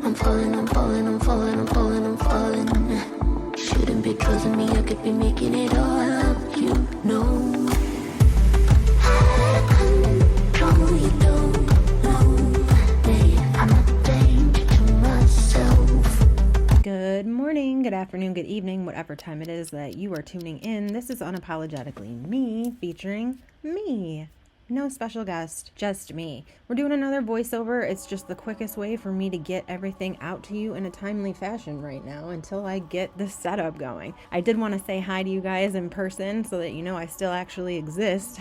I'm falling, I'm falling, I'm falling, I'm falling, I'm falling. Shouldn't be trusting me, I could be making it all up, you know. Out of control, you don't know. Babe, I'm a danger to myself. Good morning, good afternoon, good evening, whatever time it is that you are tuning in. This is Unapologetically Me, featuring me. No special guest, just me. We're doing another voiceover. It's just the quickest way for me to get everything out to you in a timely fashion right now until I get the setup going. I did want to say hi to you guys in person so that you know I still actually exist.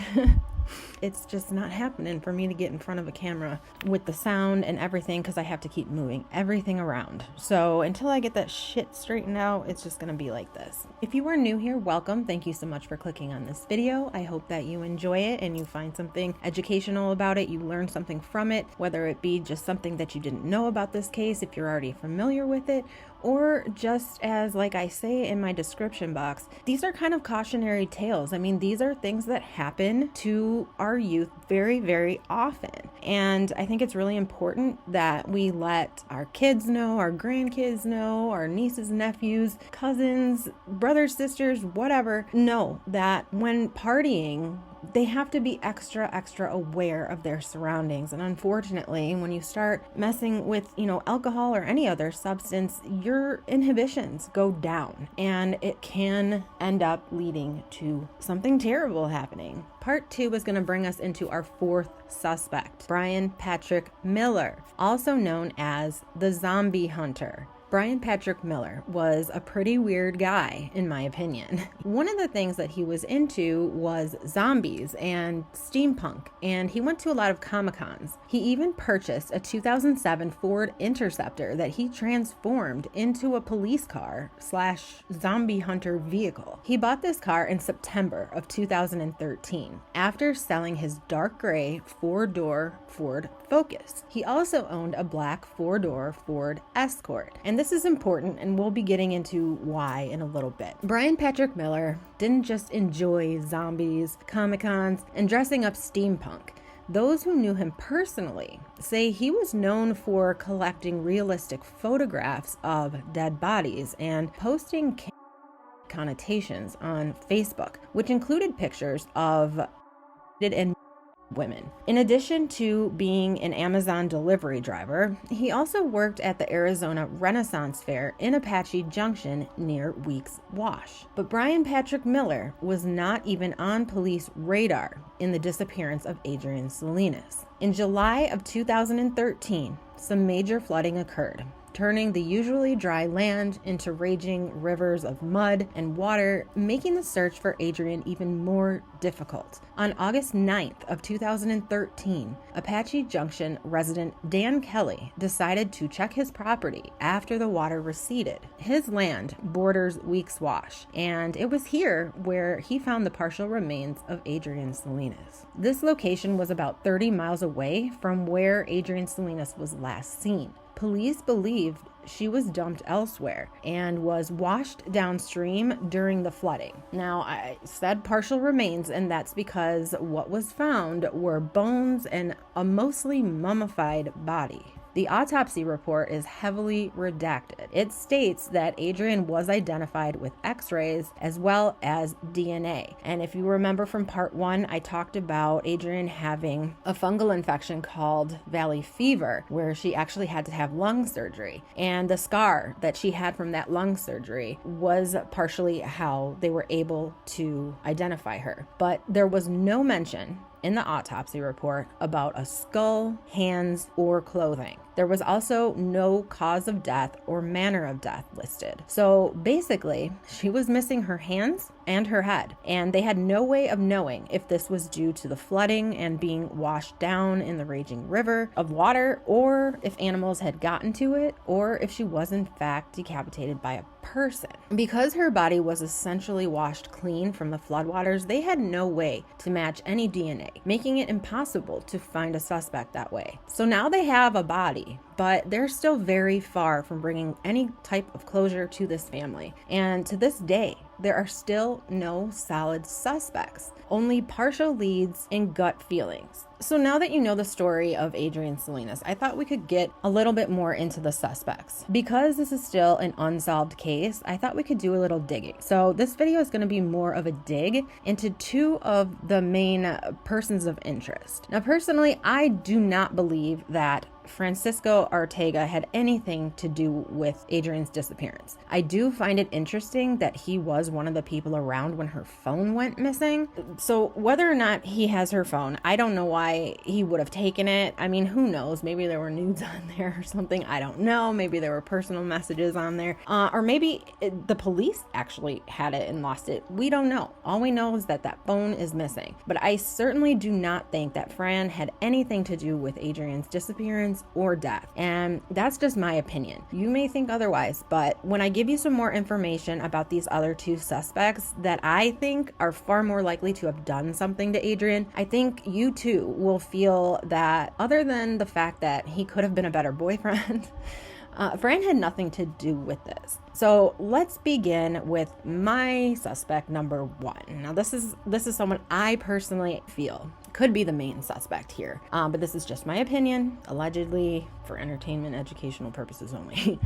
It's just not happening for me to get in front of a camera with the sound and everything because I have to keep moving everything around. So until I get that shit straightened out, it's just going to be like this. If you are new here, welcome. Thank you so much for clicking on this video. I hope that you enjoy it and you find something educational about it. You learn something from it, whether it be just something that you didn't know about this case if you're already familiar with it, or just as like I say in my description box, these are kind of cautionary tales. I mean, these are things that happen to our youth very, very often. And I think it's really important that we let our kids know, our grandkids know, our nieces, nephews, cousins, brothers, sisters, whatever, know that when partying, they have to be extra aware of their surroundings. And unfortunately, when you start messing with, alcohol or any other substance, your inhibitions go down and it can end up leading to something terrible happening. Part 2 is going to bring us into our fourth suspect, Bryan Patrick Miller, also known as the Zombie Hunter. Bryan Patrick Miller was a pretty weird guy, in my opinion. One of the things that he was into was zombies and steampunk, and he went to a lot of Comic-Cons. He even purchased a 2007 Ford Interceptor that he transformed into a police car / zombie hunter vehicle. He bought this car in September of 2013 after selling his dark gray 4-door Ford Focus. He also owned a black 4-door Ford Escort, and this is important, and we'll be getting into why in a little bit. Bryan Patrick Miller didn't just enjoy zombies, Comic-Cons, and dressing up steampunk. Those who knew him personally say he was known for collecting realistic photographs of dead bodies and posting connotations on Facebook, which included pictures of and women. In addition to being an Amazon delivery driver, he also worked at the Arizona Renaissance Fair in Apache Junction near Weeks Wash. But Bryan Patrick Miller was not even on police radar in the disappearance of Adrienne Salinas. In July of 2013, some major flooding occurred, turning the usually dry land into raging rivers of mud and water, making the search for Adrian even more difficult. On August 9th of 2013, Apache Junction resident Dan Kelly decided to check his property after the water receded. His land borders Weeks Wash, and it was here where he found the partial remains of Adrienne Salinas. This location was about 30 miles away from where Adrienne Salinas was last seen. Police believed she was dumped elsewhere and was washed downstream during the flooding. Now, I said partial remains, and that's because what was found were bones and a mostly mummified body. The autopsy report is heavily redacted. It states that Adrian was identified with x-rays as well as DNA. And if you remember from part 1, I talked about Adrian having a fungal infection called valley fever, where she actually had to have lung surgery. And the scar that she had from that lung surgery was partially how they were able to identify her. But there was no mention in the autopsy report about a skull, hands, or clothing. There was also no cause of death or manner of death listed. So basically, she was missing her hands and her head, and they had no way of knowing if this was due to the flooding and being washed down in the raging river of water, or if animals had gotten to it, or if she was in fact decapitated by a person. Because her body was essentially washed clean from the floodwaters, they had no way to match any DNA, making it impossible to find a suspect that way. So now they have a body, but they're still very far from bringing any type of closure to this family. And to this day, there are still no solid suspects, only partial leads and gut feelings. So now that you know the story of Adrienne Salinas, I thought we could get a little bit more into the suspects. Because this is still an unsolved case, I thought we could do a little digging. So this video is going to be more of a dig into two of the main persons of interest. Now, personally, I do not believe that Francisco Ortega had anything to do with Adrienne's disappearance. I do find it interesting that he was one of the people around when her phone went missing. So whether or not he has her phone, I don't know why he would have taken it. I mean, who knows? Maybe there were nudes on there or something. I don't know. Maybe there were personal messages on there. Or maybe the police actually had it and lost it. We don't know. All we know is that that phone is missing. But I certainly do not think that Fran had anything to do with Adrienne's disappearance or death. And that's just my opinion. You may think otherwise, but when I give you some more information about these other two suspects that I think are far more likely to have done something to Adrienne, I think you too will feel that other than the fact that he could have been a better boyfriend, Fran had nothing to do with this. So let's begin with my suspect number one. Now this is someone I personally feel could be the main suspect here, but this is just my opinion, allegedly for entertainment, educational purposes only.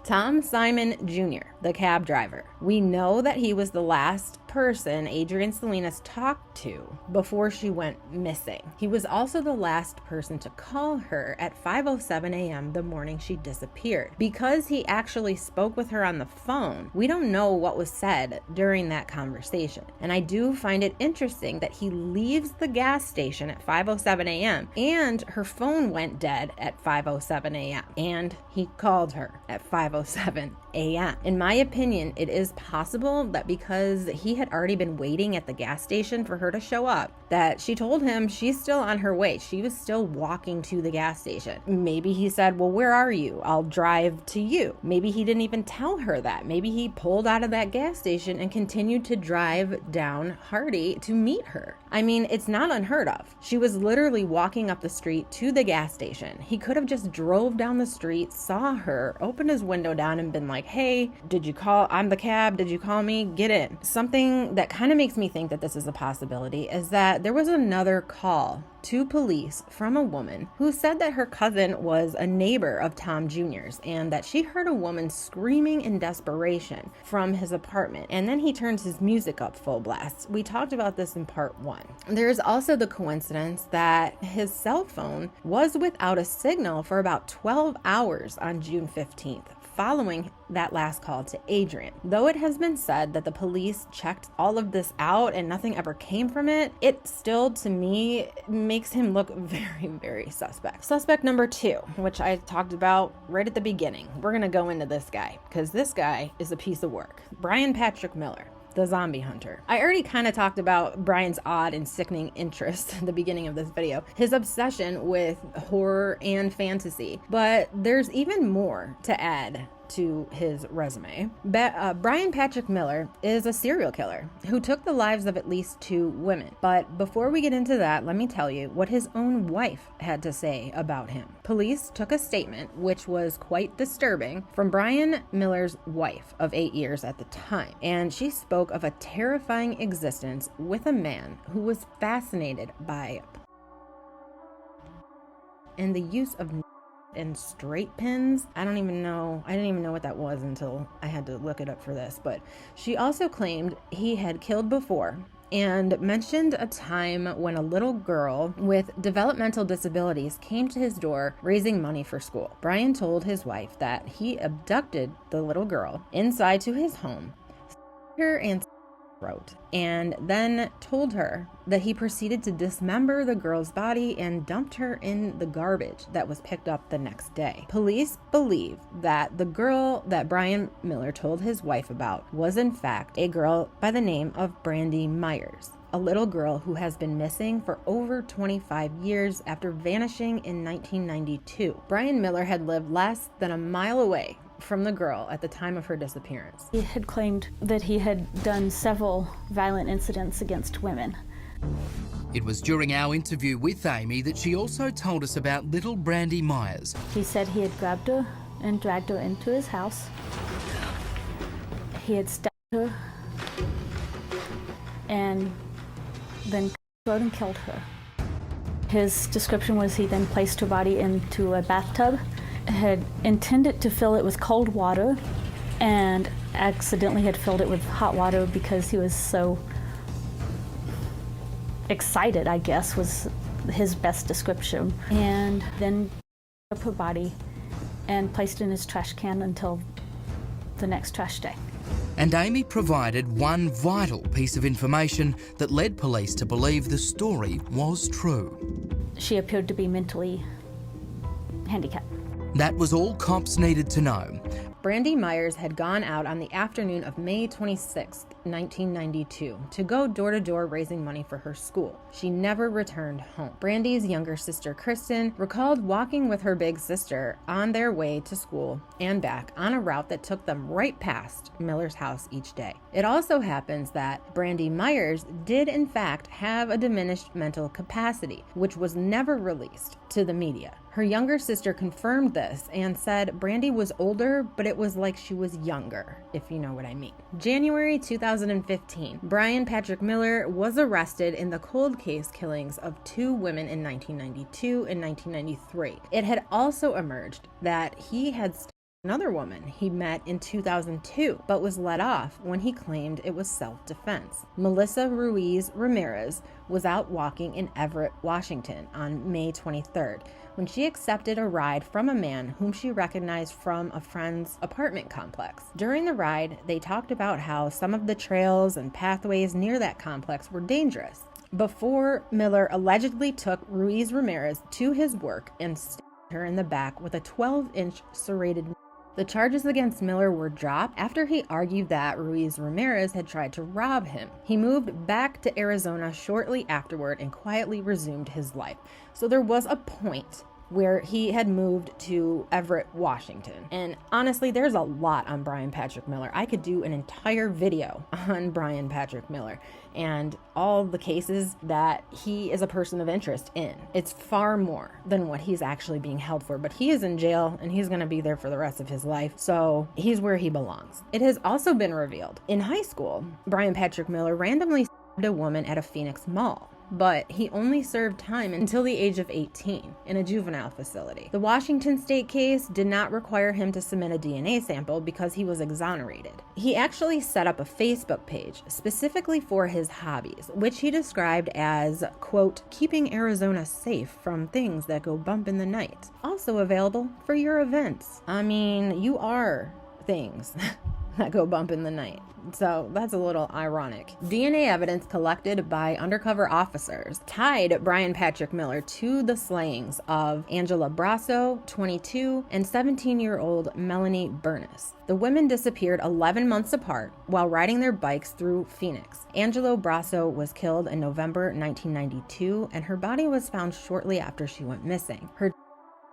Tom Simon Jr., the cab driver. We know that he was the last person Adrienne Salinas talked to before she went missing. He was also the last person to call her at 5:07 a.m. the morning she disappeared. Because he actually spoke with her on the phone, we don't know what was said during that conversation. And I do find it interesting that he leaves the gas station at 5:07 a.m. and her phone went dead at 5:07 a.m. and he called her at 5:07 a.m. In my opinion, it is possible that because he had already been waiting at the gas station for her to show up, that she told him she's still on her way. She was still walking to the gas station. Maybe he said, well, where are you? I'll drive to you. Maybe he didn't even tell her that. Maybe he pulled out of that gas station and continued to drive down Hardy to meet her. I mean, it's not unheard of. She was literally walking up the street to the gas station. He could have just drove down the street, saw her, opened his window down and been like, hey, did you call? I'm the cab. Did you call me? Get in. Something that kind of makes me think that this is a possibility is that there was another call to police from a woman who said that her cousin was a neighbor of Tom Jr.'s and that she heard a woman screaming in desperation from his apartment, and then he turns his music up full blast. We talked about this in part 1. There is also the coincidence that his cell phone was without a signal for about 12 hours on June 15th. Following that last call to Adrian. Though it has been said that the police checked all of this out and nothing ever came from it, it still, to me, makes him look very, very suspect. Suspect number 2, which I talked about right at the beginning. We're gonna go into this guy, because this guy is a piece of work. Bryan Patrick Miller, the zombie hunter. I already kind of talked about Bryan's odd and sickening interest at the beginning of this video, his obsession with horror and fantasy, but there's even more to add to his resume. Bryan Patrick Miller is a serial killer who took the lives of at least 2 women. But before we get into that, let me tell you what his own wife had to say about him. Police took a statement, which was quite disturbing, from Bryan Miller's wife of 8 years at the time. And she spoke of a terrifying existence with a man who was fascinated by and the use of and straight pins. I didn't even know what that was until I had to look it up for this. But she also claimed he had killed before and mentioned a time when a little girl with developmental disabilities came to his door raising money for school. Bryan told his wife that he abducted the little girl inside to his home, her and throat, and then told her that he proceeded to dismember the girl's body and dumped her in the garbage that was picked up the next day. Police believe that the girl that Bryan Miller told his wife about was in fact a girl by the name of Brandy Myers, a little girl who has been missing for over 25 years after vanishing in 1992. Bryan Miller had lived less than a mile away from the girl at the time of her disappearance. He had claimed that he had done several violent incidents against women. It was during our interview with Amy that she also told us about little Brandy Myers. He said he had grabbed her and dragged her into his house. He had stabbed her and then rode and killed her. His description was he then placed her body into a bathtub, had intended to fill it with cold water, and accidentally had filled it with hot water because he was so excited, I guess, was his best description. And then up her body and placed it in his trash can until the next trash day. And Amy provided one vital piece of information that led police to believe the story was true. She appeared to be mentally handicapped. That was all cops needed to know. Brandy Myers had gone out on the afternoon of May 26, 1992, to go door to door raising money for her school. She never returned home. Brandy's younger sister, Kristen, recalled walking with her big sister on their way to school and back on a route that took them right past Miller's house each day. It also happens that Brandy Myers did in fact have a diminished mental capacity, which was never released to the media. Her younger sister confirmed this and said Brandy was older, but it was like she was younger, if you know what I mean. January 2015, Bryan Patrick Miller was arrested in the cold case killings of 2 women in 1992 and 1993. It had also emerged that he had another woman he met in 2002, but was let off when he claimed it was self-defense. Melissa Ruiz Ramirez was out walking in Everett, Washington on May 23rd when she accepted a ride from a man whom she recognized from a friend's apartment complex. During the ride, they talked about how some of the trails and pathways near that complex were dangerous. Before Miller allegedly took Ruiz Ramirez to his work and stabbed her in the back with a 12-inch serrated knife. The charges against Miller were dropped after he argued that Ruiz Ramirez had tried to rob him. He moved back to Arizona shortly afterward and quietly resumed his life. So there was a point where he had moved to Everett, Washington. And honestly, there's a lot on Bryan Patrick Miller. I could do an entire video on Bryan Patrick Miller and all the cases that he is a person of interest in. It's far more than what he's actually being held for, but he is in jail and he's gonna be there for the rest of his life, so he's where he belongs. It has also been revealed, in high school, Bryan Patrick Miller randomly stabbed a woman at a Phoenix mall, but he only served time until the age of 18 in a juvenile facility. The Washington state case did not require him to submit a DNA sample because he was exonerated. He actually set up a Facebook page specifically for his hobbies, which he described as, quote, keeping Arizona safe from things that go bump in the night. Also available for your events. I mean, you are things that go bump in the night. So that's a little ironic. DNA evidence collected by undercover officers tied Bryan Patrick Miller to the slayings of Angela Brasso, 22, and 17-year-old Melanie Bernis. The women disappeared 11 months apart while riding their bikes through Phoenix. Angela Brasso was killed in November 1992, and her body was found shortly after she went missing. Her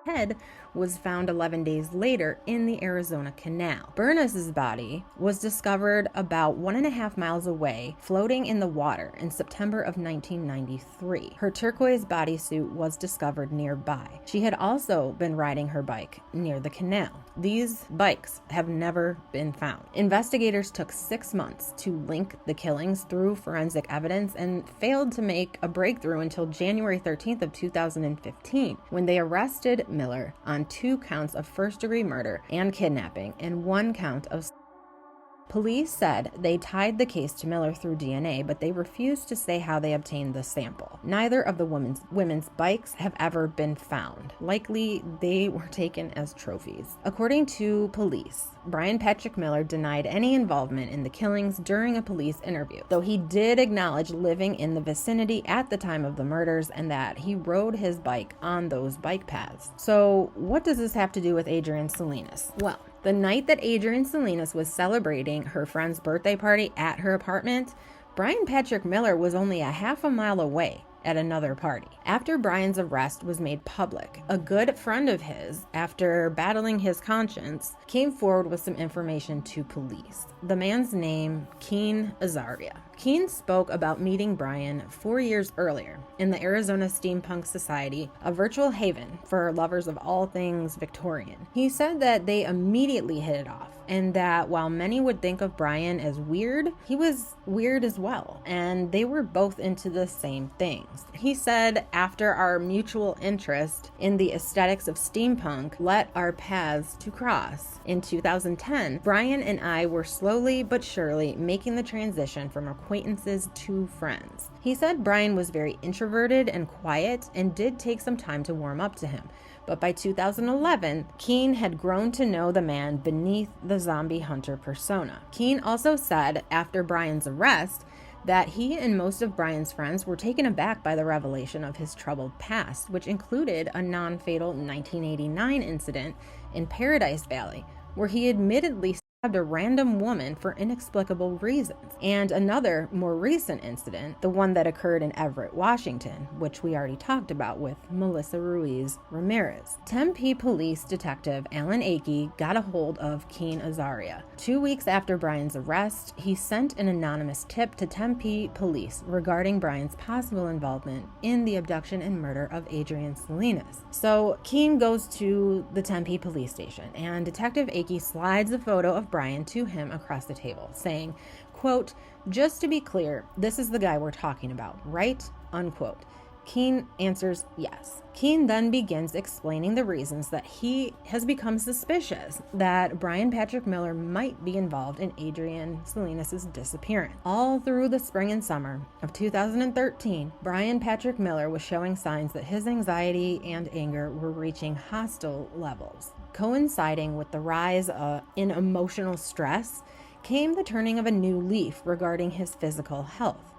head was found 11 days later in the Arizona Canal. Bernis's body was discovered about 1.5 miles away, floating in the water in September of 1993. Her turquoise bodysuit was discovered nearby. She had also been riding her bike near the canal. These bikes have never been found. Investigators took 6 months to link the killings through forensic evidence and failed to make a breakthrough until January 13th of 2015, when they arrested Miller on 2 counts of first-degree murder and kidnapping and 1 count of... Police said they tied the case to Miller through DNA, but they refused to say how they obtained the sample. Neither of the women's bikes have ever been found. Likely, they were taken as trophies. According to police, Bryan Patrick Miller denied any involvement in the killings during a police interview, though he did acknowledge living in the vicinity at the time of the murders and that he rode his bike on those bike paths. So what does this have to do with Adrienne Salinas? Well, the night that Adrienne Salinas was celebrating her friend's birthday party at her apartment, Bryan Patrick Miller was only a half a mile away at another party. After Bryan's arrest was made public, a good friend of his, after battling his conscience, came forward with some information to police. The man's name, Keen Azaria. Keen spoke about meeting Bryan 4 years earlier in the Arizona Steampunk Society, a virtual haven for lovers of all things Victorian. He said that they immediately hit it off. and that while many would think of Bryan as weird, he was weird as well, and they were both into the same things. He said, after our mutual interest in the aesthetics of steampunk let our paths to cross in 2010, Bryan and I were slowly but surely making the transition from acquaintances to friends. He said Bryan was very introverted and quiet and did take some time to warm up to him. But by 2011, Keene had grown to know the man beneath the zombie hunter persona. Keene also said after Bryan's arrest that he and most of Bryan's friends were taken aback by the revelation of his troubled past, which included a non-fatal 1989 incident in Paradise Valley, where he admittedly stabbed a random woman for inexplicable reasons, and another more recent incident, the one that occurred in Everett, Washington, which we already talked about with Melissa Ruiz Ramirez. Tempe Police Detective Alan Akey got a hold of Keene Azaria. 2 weeks after Bryan's arrest, he sent an anonymous tip to Tempe Police regarding Bryan's possible involvement in the abduction and murder of Adrienne Salinas. So Keene goes to the Tempe Police Station, and Detective Akey slides a photo of Bryan to him across the table, saying, quote, "Just to be clear, this is the guy we're talking about, right?" Unquote. Keene answers yes. Keene then begins explaining the reasons that he has become suspicious that Bryan Patrick Miller might be involved in Adrienne Salinas' disappearance. All through the spring and summer of 2013, Bryan Patrick Miller was showing signs that his anxiety and anger were reaching hostile levels. Coinciding with the rise in emotional stress came the turning of a new leaf regarding his physical health.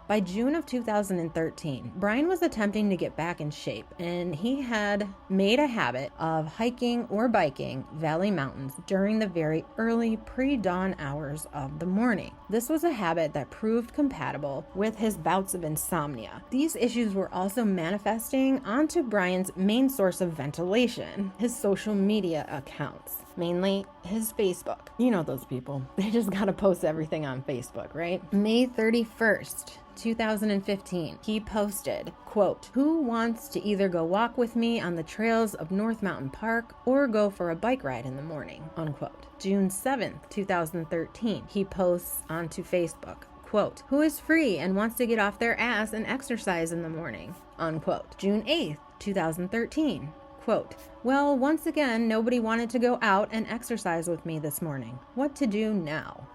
By June of 2013, Bryan was attempting to get back in shape, and he had made a habit of hiking or biking Valley Mountains during the very early pre-dawn hours of the morning. This was a habit that proved compatible with his bouts of insomnia. These issues were also manifesting onto Bryan's main source of ventilation, his social media accounts. Mainly his Facebook. You know those people. They just gotta post everything on Facebook, right? May 31st, 2015, he posted, quote, "Who wants to either go walk with me on the trails of North Mountain Park or go for a bike ride in the morning," unquote. June 7th, 2013, he posts onto Facebook, quote, "Who is free and wants to get off their ass and exercise in the morning," unquote. June 8th, 2013, quote, "Well, once again, nobody wanted to go out and exercise with me this morning. What to do now?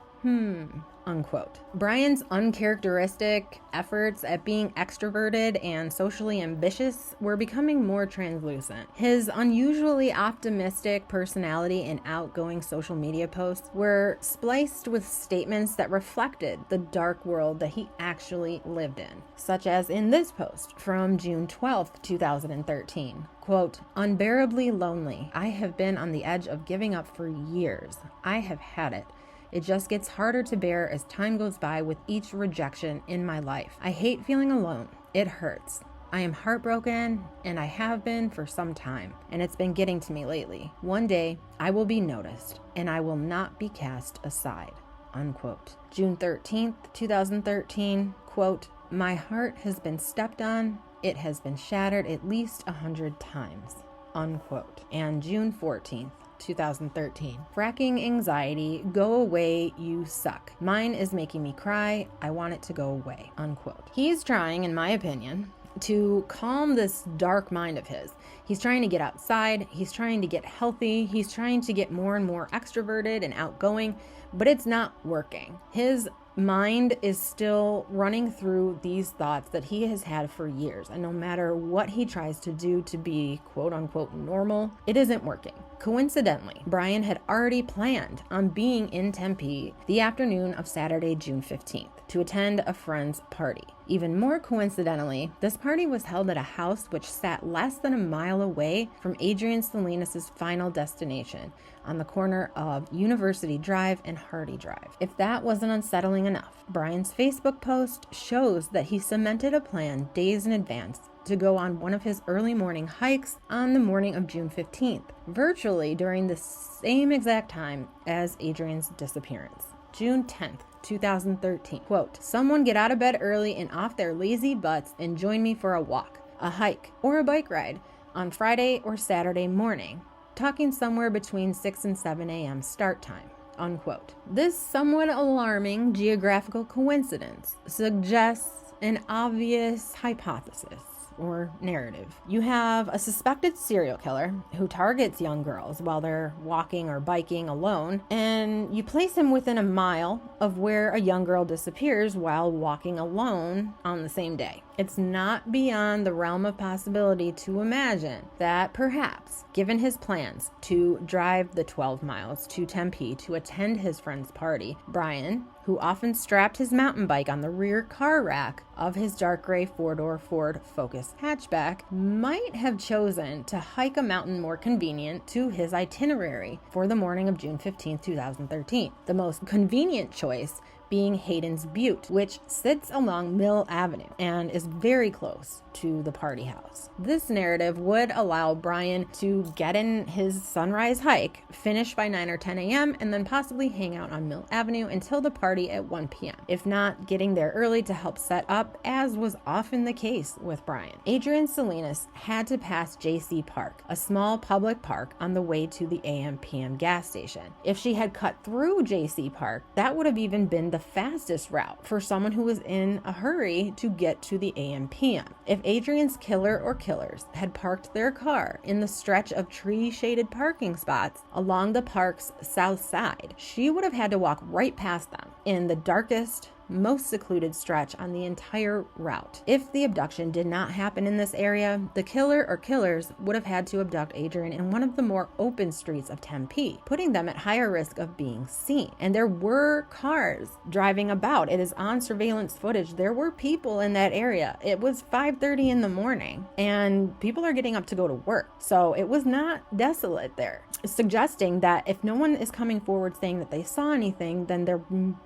Unquote. Bryan's uncharacteristic efforts at being extroverted and socially ambitious were becoming more translucent. His unusually optimistic personality and outgoing social media posts were spliced with statements that reflected the dark world that he actually lived in, such as in this post from June 12th, 2013. Quote, "Unbearably lonely. I have been on the edge of giving up for years. I have had it. It just gets harder to bear as time goes by with each rejection in my life. I hate feeling alone. It hurts. I am heartbroken, and I have been for some time, and it's been getting to me lately. One day, I will be noticed, and I will not be cast aside." Unquote. June 13th, 2013, quote, "My heart has been stepped on. It has been shattered at least 100 times." Unquote. And June 14th, 2013. "Fracking anxiety, go away, you suck. Mine is making me cry. I want it to go away." Unquote. He's trying, in my opinion, to calm this dark mind of his. He's trying to get outside. He's trying to get healthy. He's trying to get more and more extroverted and outgoing, but it's not working. His mind is still running through these thoughts that he has had for years, and no matter what he tries to do to be quote unquote normal, it isn't working. Coincidentally, Bryan had already planned on being in Tempe the afternoon of Saturday, June 15th, to attend a friend's party. Even more coincidentally, this party was held at a house which sat less than a mile away from Adrienne Salinas' final destination, on the corner of University Drive and Hardy Drive. If that wasn't unsettling enough, Bryan's Facebook post shows that he cemented a plan days in advance to go on one of his early morning hikes on the morning of June 15th, virtually during the same exact time as Adrienne's disappearance. June 10th, 2013, quote, "Someone get out of bed early and off their lazy butts and join me for a walk, a hike, or a bike ride on Friday or Saturday morning, talking somewhere between 6 and 7 a.m. start time," unquote. This somewhat alarming geographical coincidence suggests an obvious hypothesis or narrative. You have a suspected serial killer who targets young girls while they're walking or biking alone, and you place him within a mile of where a young girl disappears while walking alone on the same day. It's not beyond the realm of possibility to imagine that perhaps, given his plans to drive the 12 miles to Tempe to attend his friend's party, Bryan, who often strapped his mountain bike on the rear car rack of his dark gray four-door Ford Focus hatchback, might have chosen to hike a mountain more convenient to his itinerary for the morning of June 15, 2013. The most convenient choice being Hayden's Butte, which sits along Mill Avenue and is very close to the party house. This narrative would allow Bryan to get in his sunrise hike, finish by 9 or 10 a.m., and then possibly hang out on Mill Avenue until the party at 1 p.m., if not getting there early to help set up, as was often the case with Bryan. Adrienne Salinas had to pass JC Park, a small public park on the way to the AM/PM gas station. If she had cut through JC Park, that would have even been the fastest route for someone who was in a hurry to get to the AM/PM. If Adrian's killer or killers had parked their car in the stretch of tree-shaded parking spots along the park's south side, she would have had to walk right past them in the darkest, most secluded stretch on the entire route. If the abduction did not happen in this area, the killer or killers would have had to abduct Adrian in one of the more open streets of Tempe, putting them at higher risk of being seen. And there were cars driving about. It is on surveillance footage. There were people in that area. It was 5:30 in the morning and people are getting up to go to work. So it was not desolate there, suggesting that if no one is coming forward saying that they saw anything, then there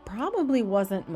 probably wasn't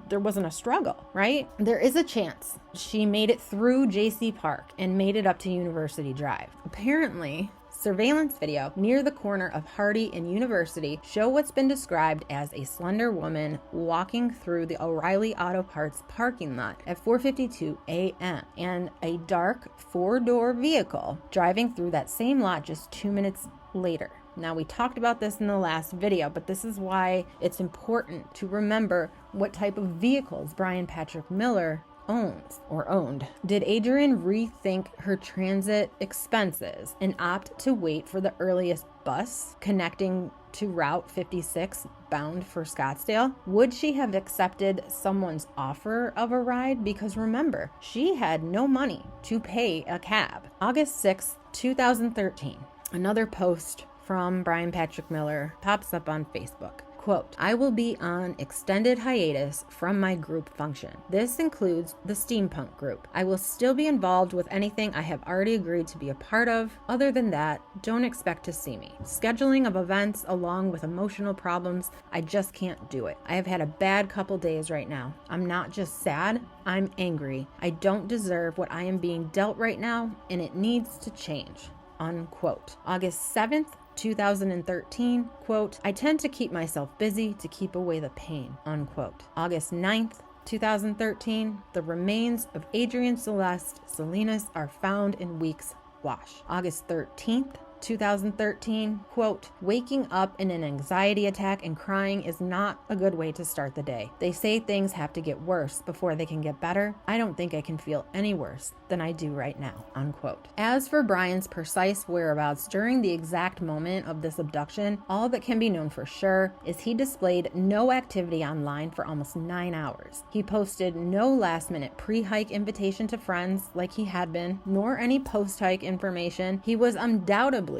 there wasn't a struggle, right? There is a chance she made it through JC Park and made it up to University Drive. Apparently, surveillance video near the corner of Hardy and University show what's been described as a slender woman walking through the O'Reilly Auto Parts parking lot at 4:52 a.m. and a dark four-door vehicle driving through that same lot just 2 minutes later. Now, we talked about this in the last video, but this is why it's important to remember what type of vehicles Bryan Patrick Miller owns or owned. Did Adrienne rethink her transit expenses and opt to wait for the earliest bus connecting to Route 56 bound for Scottsdale? Would she have accepted someone's offer of a ride? Because remember, she had no money to pay a cab. August 6th, 2013, another post from Bryan Patrick Miller pops up on Facebook. Quote, "I will be on extended hiatus from my group function. This includes the steampunk group. I will still be involved with anything I have already agreed to be a part of. Other than that, don't expect to see me. Scheduling of events along with emotional problems, I just can't do it. I have had a bad couple days right now. I'm not just sad, I'm angry. I don't deserve what I am being dealt right now, and it needs to change." Unquote. August 7th, 2013, quote, "I tend to keep myself busy to keep away the pain," unquote. August 9th, 2013, the remains of Adrienne Celeste Salinas are found in Weeks Wash. August 13th, 2013, quote, "Waking up in an anxiety attack and crying is not a good way to start the day. They say things have to get worse before they can get better. I don't think I can feel any worse than I do right now," unquote. As for Bryan's precise whereabouts during the exact moment of this abduction, all that can be known for sure is he displayed no activity online for almost 9 hours. He posted no last-minute pre-hike invitation to friends like he had been, nor any post-hike information. He was undoubtedly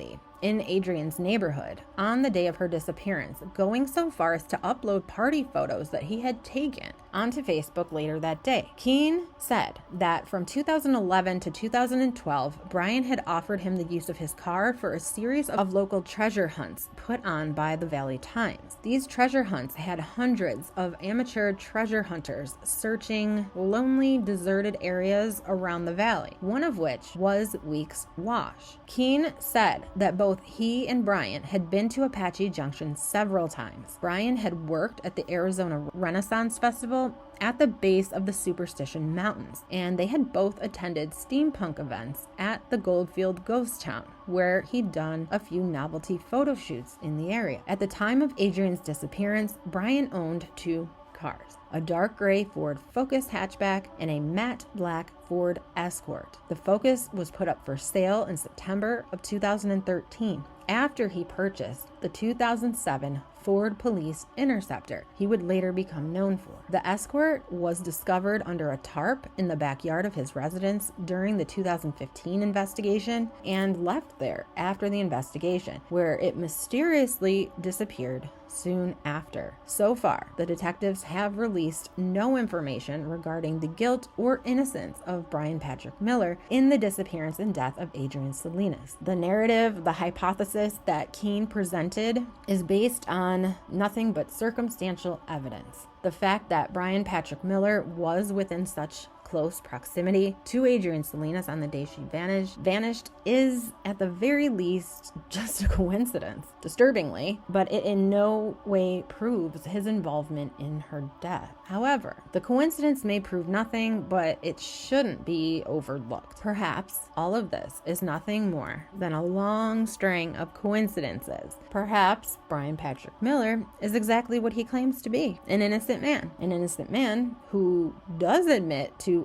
in Adrienne's neighborhood on the day of her disappearance, going so far as to upload party photos that he had taken onto Facebook later that day. Keene said that from 2011 to 2012, Bryan had offered him the use of his car for a series of local treasure hunts put on by the Valley Times. These treasure hunts had hundreds of amateur treasure hunters searching lonely, deserted areas around the valley, one of which was Weeks Wash. Keene said that both he and Bryan had been to Apache Junction several times. Bryan had worked at the Arizona Renaissance Festival vehicle at the base of the Superstition Mountains, and they had both attended steampunk events at the Goldfield Ghost Town, where he'd done a few novelty photo shoots in the area. At the time of Adrian's disappearance, Bryan owned 2 cars, a dark gray Ford Focus hatchback and a matte black Ford Escort. The Focus was put up for sale in September of 2013 after he purchased the 2007 Ford Police Interceptor he would later become known for. The Escort was discovered under a tarp in the backyard of his residence during the 2015 investigation and left there after the investigation, where it mysteriously disappeared soon after. So far, the detectives have released no information regarding the guilt or innocence of Bryan Patrick Miller in the disappearance and death of Adrienne Salinas. The narrative, the hypothesis that Keene presented, is based on nothing but circumstantial evidence. The fact that Bryan Patrick Miller was within such close proximity to Adrienne Salinas on the day she vanished is, at the very least, just a coincidence, disturbingly, but it in no way proves his involvement in her death. However, the coincidence may prove nothing, but it shouldn't be overlooked. Perhaps all of this is nothing more than a long string of coincidences. Perhaps Bryan Patrick Miller is exactly what he claims to be, an innocent man who does admit to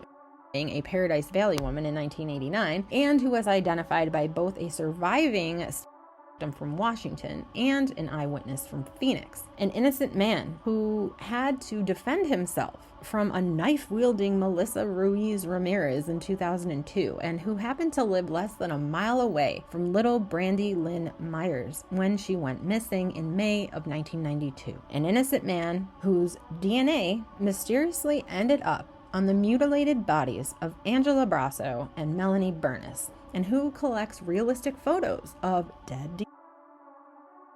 a Paradise Valley woman in 1989 and who was identified by both a surviving victim from Washington and an eyewitness from Phoenix. An innocent man who had to defend himself from a knife-wielding Melissa Ruiz Ramirez in 2002 and who happened to live less than a mile away from little Brandy Myers when she went missing in May of 1992. An innocent man whose DNA mysteriously ended up on the mutilated bodies of Angela Brasso and Melanie Bernis, and who collects realistic photos of dead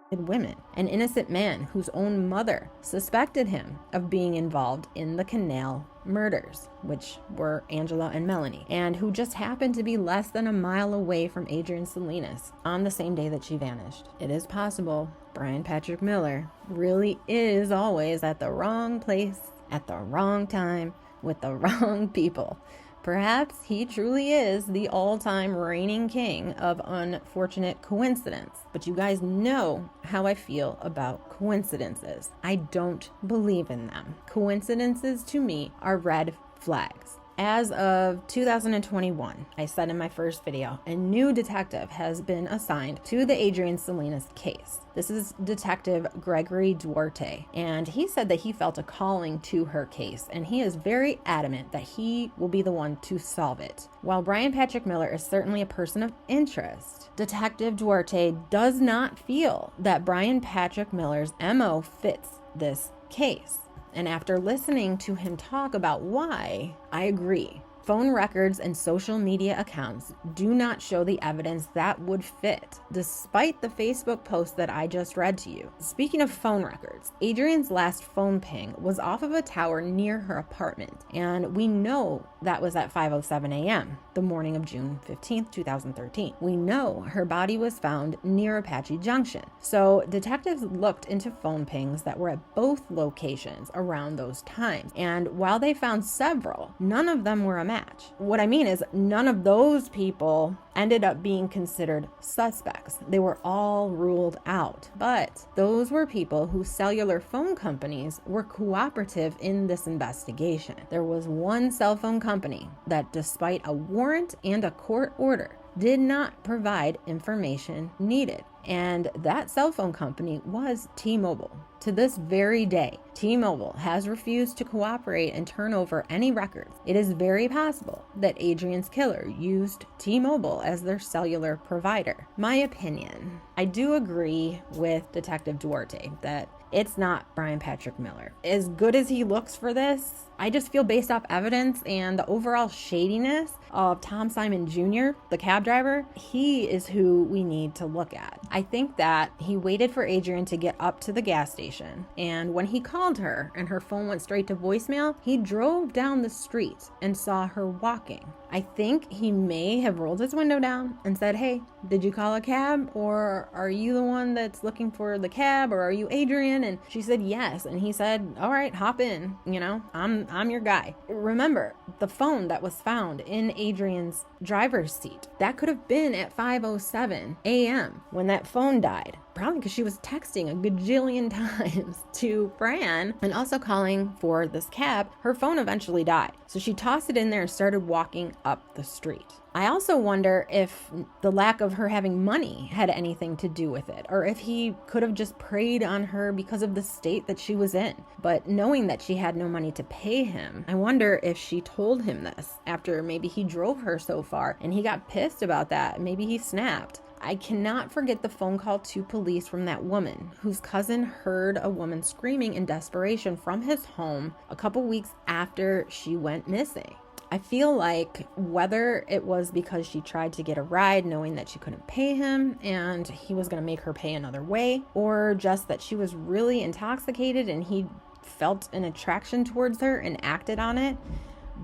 women. An innocent man whose own mother suspected him of being involved in the Canal murders, which were Angela and Melanie, and who just happened to be less than a mile away from Adrienne Salinas on the same day that she vanished. It is possible Bryan Patrick Miller really is always at the wrong place at the wrong time with the wrong people. Perhaps he truly is the all-time reigning king of unfortunate coincidence. But you guys know how I feel about coincidences. I don't believe in them. Coincidences to me are red flags. As of 2021, I said in my first video, a new detective has been assigned to the Adrienne Salinas case. This is Detective Gregory Duarte, and he said that he felt a calling to her case, and he is very adamant that he will be the one to solve it. While Bryan Patrick Miller is certainly a person of interest, Detective Duarte does not feel that Bryan Patrick Miller's MO fits this case. And after listening to him talk about why, I agree. Phone records and social media accounts do not show the evidence that would fit, despite the Facebook post that I just read to you. Speaking of phone records, Adrienne's last phone ping was off of a tower near her apartment, and we know that was at 5:07 a.m., the morning of June 15th, 2013. We know her body was found near Apache Junction, so detectives looked into phone pings that were at both locations around those times, and while they found several, none of them were a match. What I mean is, none of those people ended up being considered suspects. They were all ruled out. But those were people whose cellular phone companies were cooperative in this investigation. There was one cell phone company that, despite a warrant and a court order, did not provide information needed. And that cell phone company was T-Mobile. To this very day, T-Mobile has refused to cooperate and turn over any records. It is very possible that Adrienne's killer used T-Mobile as their cellular provider. My opinion, I do agree with Detective Duarte that it's not Bryan Patrick Miller. As good as he looks for this, I just feel based off evidence and the overall shadiness of Tom Simon Jr., the cab driver, he is who we need to look at. I think that he waited for Adrian to get up to the gas station, and when he called her and her phone went straight to voicemail, he drove down the street and saw her walking. I think he may have rolled his window down and said, "Hey, did you call a cab? Or are you the one that's looking for the cab? Or are you Adrian?" And she said yes. And he said, "All right, hop in. You know, I'm your guy." Remember, the phone that was found in Adrian's driver's seat, that could have been at 5:07 a.m. when that phone died. Probably because she was texting a gajillion times to Bryan and also calling for this cab. Her phone eventually died. So she tossed it in there and started walking up the street. I also wonder if the lack of her having money had anything to do with it, or if he could have just preyed on her because of the state that she was in. But knowing that she had no money to pay him, I wonder if she told him this after maybe he drove her so far and he got pissed about that. Maybe he snapped. I cannot forget the phone call to police from that woman whose cousin heard a woman screaming in desperation from his home a couple weeks after she went missing. I feel like whether it was because she tried to get a ride knowing that she couldn't pay him and he was going to make her pay another way, or just that she was really intoxicated and he felt an attraction towards her and acted on it.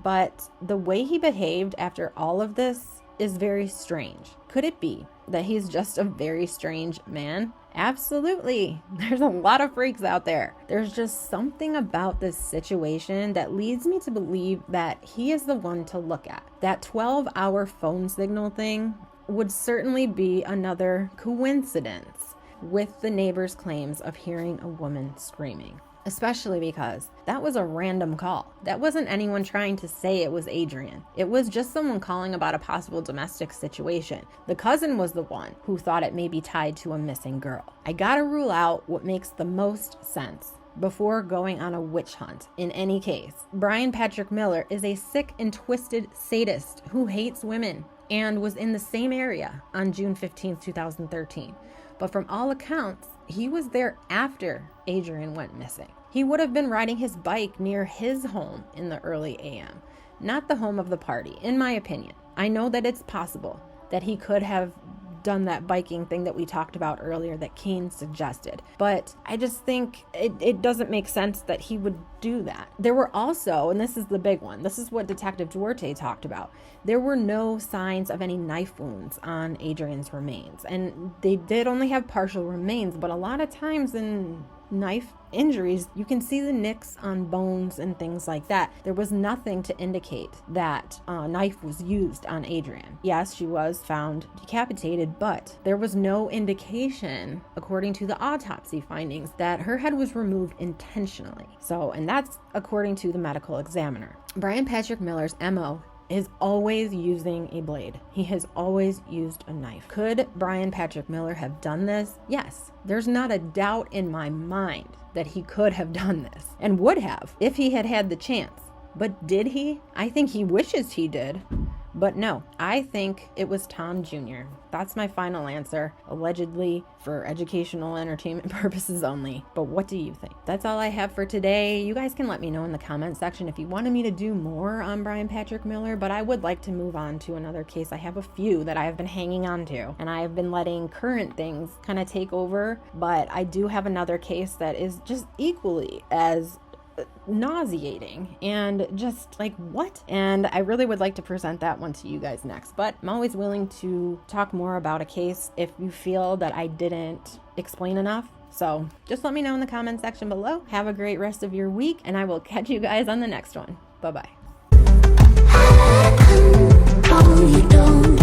But the way he behaved after all of this is very strange. Could it be that he's just a very strange man? Absolutely. There's a lot of freaks out there. There's just something about this situation that leads me to believe that he is the one to look at. That 12-hour phone signal thing would certainly be another coincidence with the neighbor's claims of hearing a woman screaming. Especially because that was a random call. That wasn't anyone trying to say it was Adrian. It was just someone calling about a possible domestic situation. The cousin was the one who thought it may be tied to a missing girl. I gotta rule out what makes the most sense before going on a witch hunt. In any case, Bryan Patrick Miller is a sick and twisted sadist who hates women and was in the same area on June 15, 2013. But from all accounts, he was there after Adrian went missing. He would have been riding his bike near his home in the early AM, not the home of the party, in my opinion. I know that it's possible that he could have done that biking thing that we talked about earlier that Kane suggested, but I just think it doesn't make sense that he would do that. There were also, and this is the big one, this is what Detective Duarte talked about, there were no signs of any knife wounds on Adrian's remains, and they did only have partial remains, but a lot of times in knife injuries, you can see the nicks on bones and things like that. There was nothing to indicate that a knife was used on Adrian. Yes, she was found decapitated, but there was no indication, according to the autopsy findings, that her head was removed intentionally. So, and that's according to the medical examiner. Bryan Patrick Miller's MO is always using a blade. He has always used a knife. Could Bryan Patrick Miller have done this? Yes. There's not a doubt in my mind that he could have done this and would have if he had had the chance. But did he? I think he wishes he did. But no, I think it was Tom Jr. That's my final answer, allegedly for educational entertainment purposes only. But what do you think? That's all I have for today. You guys can let me know in the comment section if you wanted me to do more on Bryan Patrick Miller, but I would like to move on to another case. I have a few that I have been hanging on to, and I have been letting current things kind of take over, but I do have another case that is just equally as nauseating and just like what, and I really would like to present that one to you guys next. But I'm always willing to talk more about a case if you feel that I didn't explain enough. So just let me know in the comment section below. Have a great rest of your week, and I will catch you guys on the next one. Bye bye. Oh, you don't